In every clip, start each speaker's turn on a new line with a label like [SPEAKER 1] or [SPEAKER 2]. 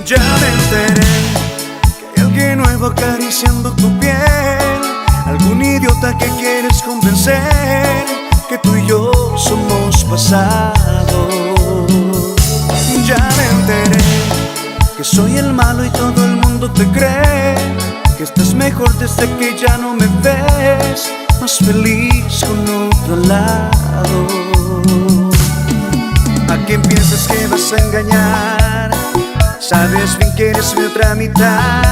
[SPEAKER 1] Ya me enteré que hay alguien nuevo acariciando tu piel, algún idiota que quieres convencer que tú y yo somos pasado. Ya me enteré que soy el malo y todo el mundo te cree que estás mejor desde que ya no me ves, más feliz con otro lado. ¿A quién piensas que vas a engañar? Sabes bien que eres mi otra mitad.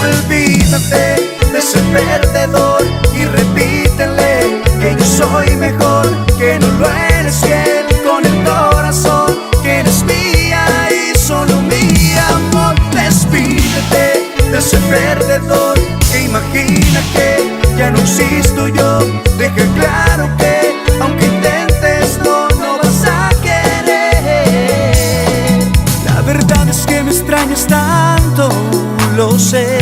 [SPEAKER 1] Olvídate de ese perdedor y repítele que yo soy mejor, que no lo eres fiel con el corazón, que eres mía y solo mi amor. Despídete de ese perdedor que imagina que ya no existo yo. Deja claro que aunque intentes no vas a querer. La verdad es que me extrañas tanto, lo sé,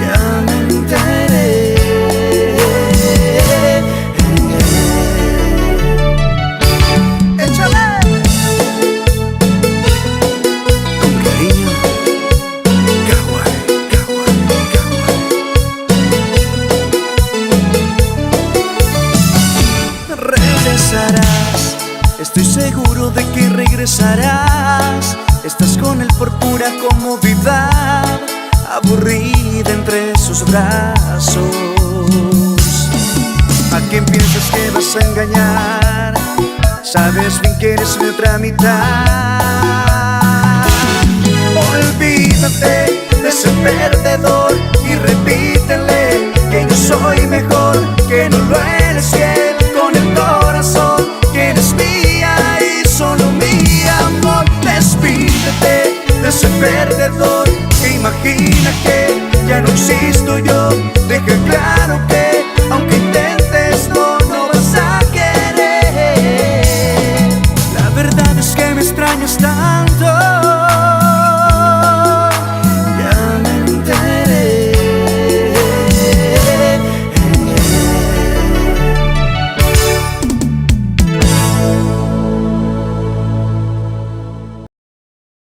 [SPEAKER 1] ya me enteré. ¡Échale! Con cariño, Kawaii, Kawaii, Kawaii. Regresarás, estoy seguro de que regresarás. Estás con él por pura comodidad, aburrida entre sus brazos. ¿A quién piensas que vas a engañar? Sabes bien que eres mi otra mitad. Olvídate de ese perdedor y repítele que yo soy mejor, que no lo eres fiel con el corazón, que eres mía y solo mi amor. Despídete de ese perdedor que imagina que ya no existo yo. Deja claro que